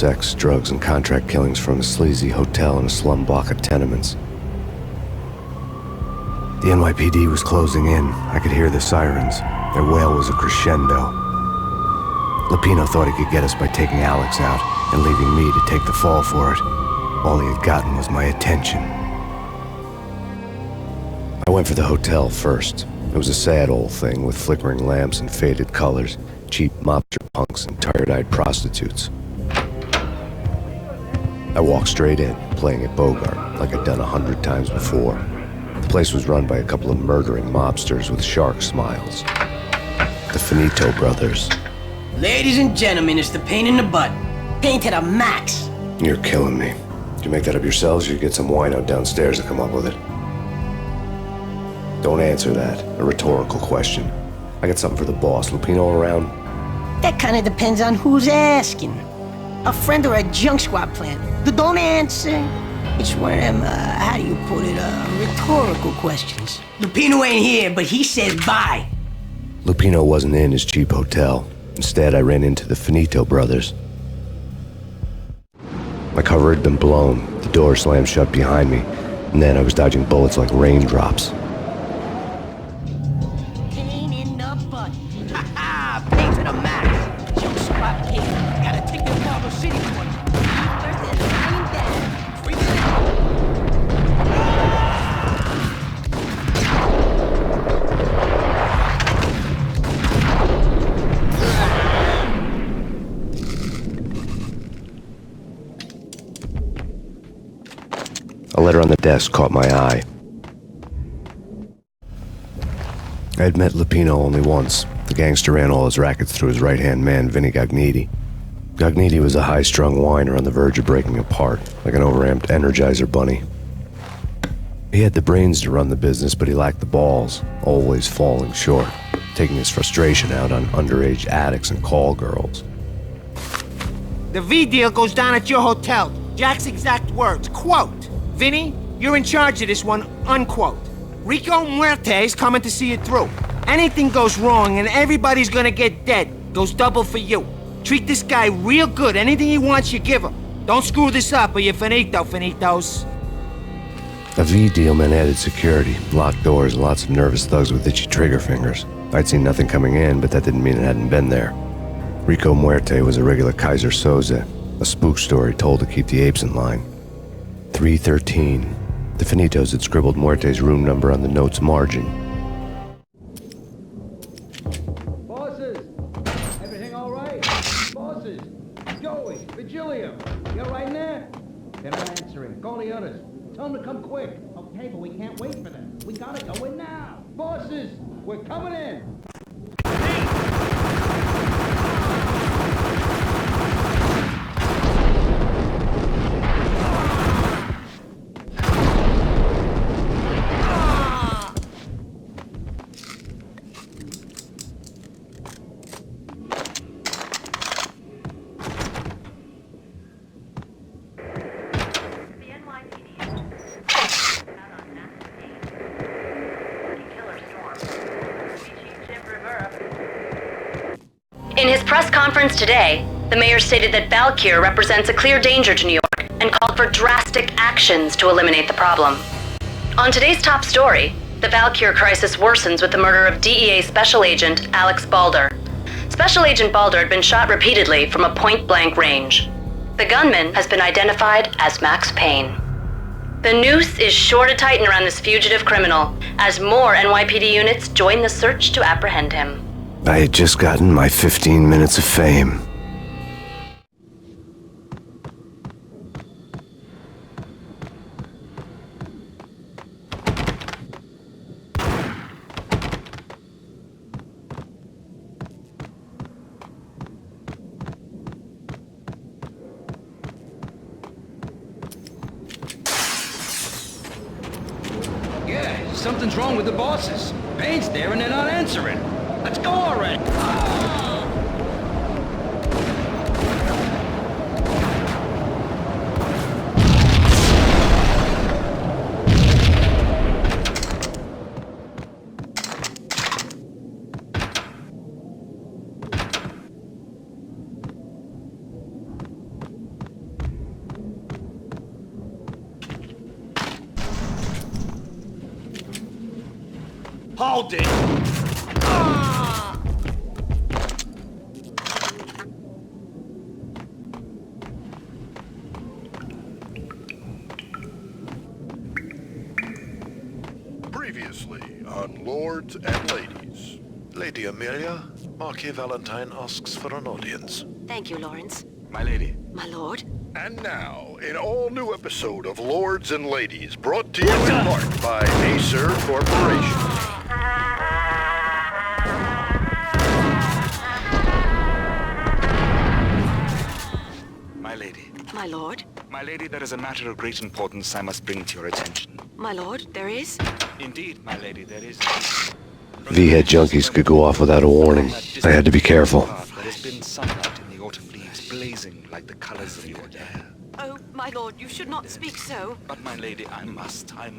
sex, drugs, and contract killings from a sleazy hotel in a slum block of tenements. The NYPD was closing in. I could hear the sirens. Their wail was a crescendo. Lupino thought he could get us by taking Alex out and leaving me to take the fall for it. All he had gotten was my attention. I went for the hotel first. It was a sad old thing with flickering lamps and faded colors, cheap mobster punks and tired-eyed prostitutes. I walked straight in, playing at Bogart, like I'd done 100 times before. The place was run by a couple of murdering mobsters with shark smiles. The Finito brothers. Ladies and gentlemen, it's the Payne in the butt. Payne to the max. You're killing me. Did you make that up yourselves, or you get some wino downstairs to come up with it? Don't answer that. A rhetorical question. I got something for the boss. Lupino around? That kind of depends on who's asking. A friend or a junk squad plan. Don't answer. It's one of them, how do you put it, rhetorical questions. Lupino ain't here, but he says bye. Lupino wasn't in his cheap hotel. Instead, I ran into the Finito brothers. My cover had been blown. The door slammed shut behind me, and then I was dodging bullets like raindrops. Payne in the butt. Ha ha! Payne to the max. Junk squad kid. Gotta take the Marble City for you. First and lying down. Freak it out. A letter on the desk caught my eye. I had met Lupino only once. The gangster ran all his rackets through his right-hand man, Vinny Gagniti. Gagniti was a high-strung whiner on the verge of breaking apart, like an overamped Energizer bunny. He had the brains to run the business, but he lacked the balls, always falling short, taking his frustration out on underage addicts and call girls. The V deal goes down at your hotel. Jack's exact words, quote, "Vinny, you're in charge of this one," unquote. Rico Muerte's coming to see it through. Anything goes wrong and everybody's gonna get dead. Goes double for you. Treat this guy real good. Anything he wants, you give him. Don't screw this up or you're finito, finitos. A V deal meant added security, locked doors, and lots of nervous thugs with itchy trigger fingers. I'd seen nothing coming in, but that didn't mean it hadn't been there. Rico Muerte was a regular Kaiser Soze, a spook story told to keep the apes in line. 313. The Finitos had scribbled Muerte's room number on the note's margin. Bosses! Everything all right? Bosses! Joey! Vigilio! You're right in there? They're not answering. Call the others. Tell them to come quick. Okay, but we can't wait for them. We gotta go in now. Bosses! We're coming in! In his press conference today, the mayor stated that Valkyr represents a clear danger to New York and called for drastic actions to eliminate the problem. On today's top story, the Valkyr crisis worsens with the murder of DEA Special Agent Alex Balder. Special Agent Balder had been shot repeatedly from a point-blank range. The gunman has been identified as Max Payne. The noose is sure to tighten around this fugitive criminal as more NYPD units join the search to apprehend him. I had just gotten my 15 minutes of fame. Yeah, something's wrong with the bosses. Payne's there and they're not answering. Let's go already! Hold it! Previously on Lords and Ladies. Lady Amelia, Marquis Valentine asks for an audience. Thank you, Lawrence. My lady. My lord. And now, an all-new episode of Lords and Ladies, brought to you in part by Acer Corporation. My lady. My lord. My lady, there is a matter of great importance I must bring to your attention. My lord, there is? Indeed, my lady, there is. V-head junkies could go off without a warning. I had to be careful. There has been sunlight in the autumn leaves blazing like the colors of your hair. Oh, my lord, you should not speak so. But my lady, I must. My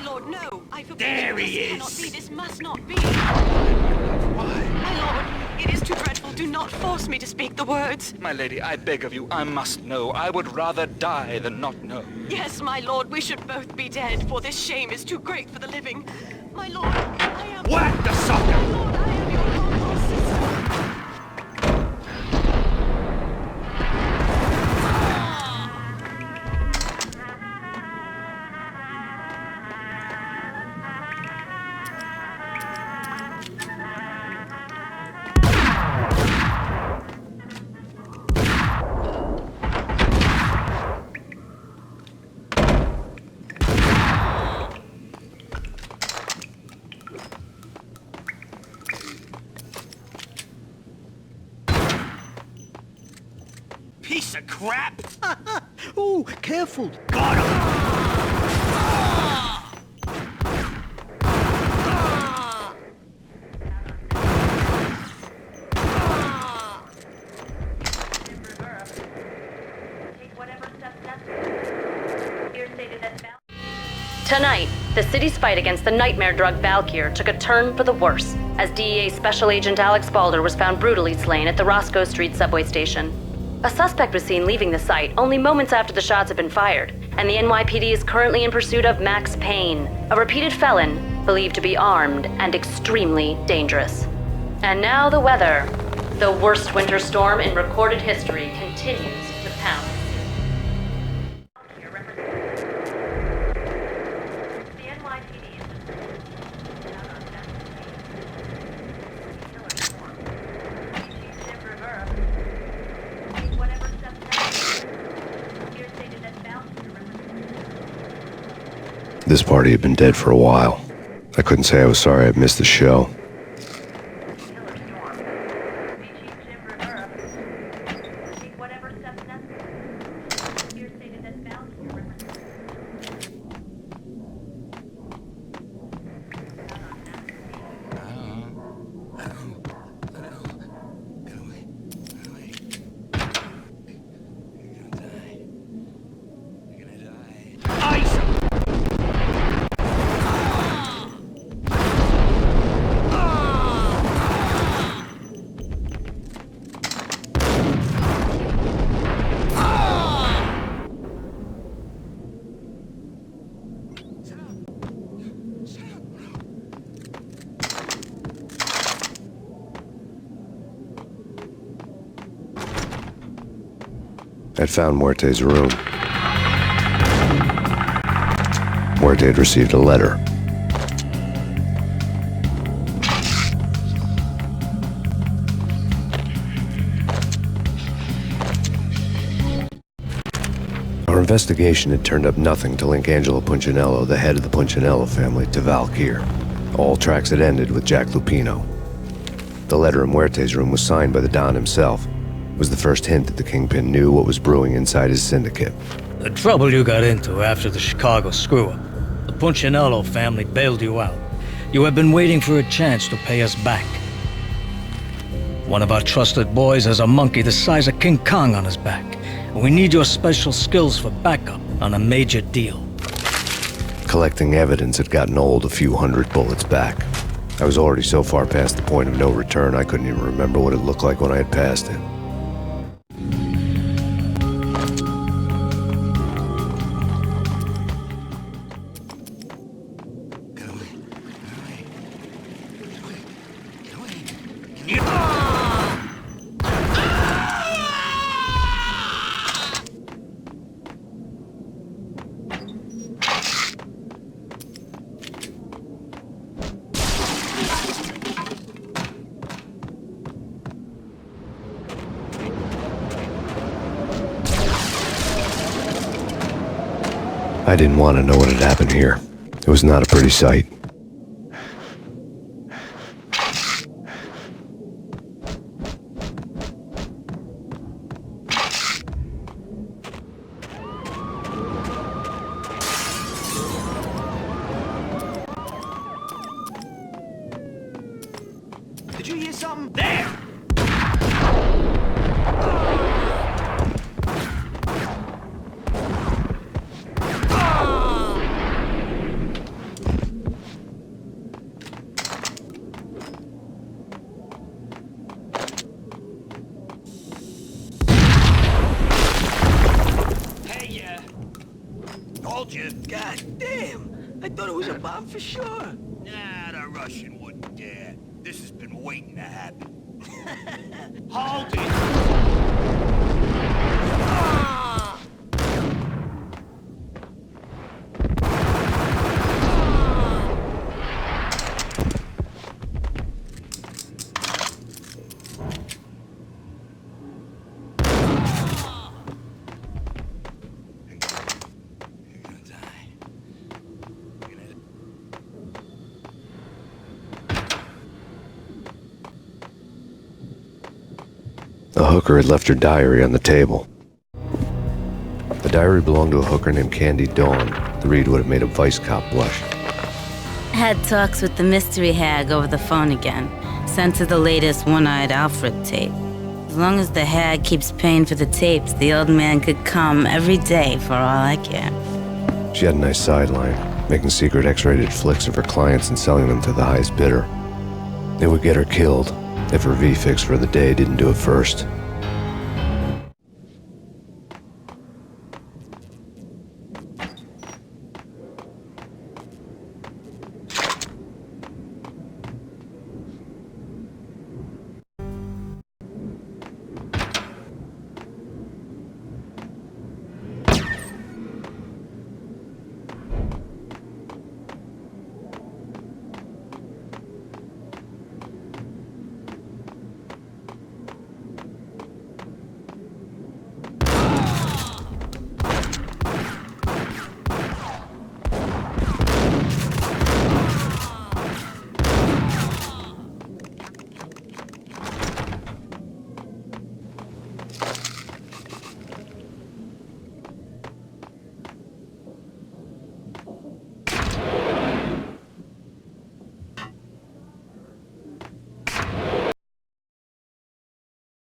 lord, no. I forbid There you. he This cannot is. be. This must not be. Why? My lord, it is too dreadful. Do not force me to speak the words. My lady, I beg of you, I must know. I would rather die than not know. Yes, my lord, we should both be dead, for this shame is too great for the living. My lord, I am... Whack the sucker! My lord, I am your lawful sister. Piece of crap! Ooh, careful. Got him! Tonight, the city's fight against the nightmare drug Valkyr took a turn for the worse, as DEA Special Agent Alex Balder was found brutally slain at the Roscoe Street subway station. A suspect was seen leaving the site only moments after the shots had been fired, and the NYPD is currently in pursuit of Max Payne, a repeated felon believed to be armed and extremely dangerous. And now the weather. The worst winter storm in recorded history continues to pound. This party had been dead for a while. I couldn't say I was sorry I'd missed the show. Ice him! I'd found Muerte's room. Muerte had received a letter. Our investigation had turned up nothing to link Angelo Punchinello, the head of the Punchinello family, to Valkyr. All tracks had ended with Jack Lupino. The letter in Muerte's room was signed by the Don himself. It was the first hint that the Kingpin knew what was brewing inside his syndicate. The trouble you got into after the Chicago screw-up. The Punchinello family bailed you out. You have been waiting for a chance to pay us back. One of our trusted boys has a monkey the size of King Kong on his back. And we need your special skills for backup on a major deal. Collecting evidence had gotten old a few hundred bullets back. I was already so far past the point of no return I couldn't even remember what it looked like when I had passed it. I didn't want to know what had happened here. It was not a pretty sight. Did you hear something? There! Told you. God damn! I thought it was a bomb for sure. Nah, the Russian wouldn't dare. This has been waiting to happen. Hold it! A hooker had left her diary on the table. The diary belonged to a hooker named Candy Dawn. The read would have made a vice cop blush. Had talks with the mystery hag over the phone again. Sent her the latest One-Eyed Alfred tape. As long as the hag keeps paying for the tapes, the old man could come every day for all I care. She had a nice sideline, making secret X-rated flicks of her clients and selling them to the highest bidder. It would get her killed if her V-fix for the day didn't do it first.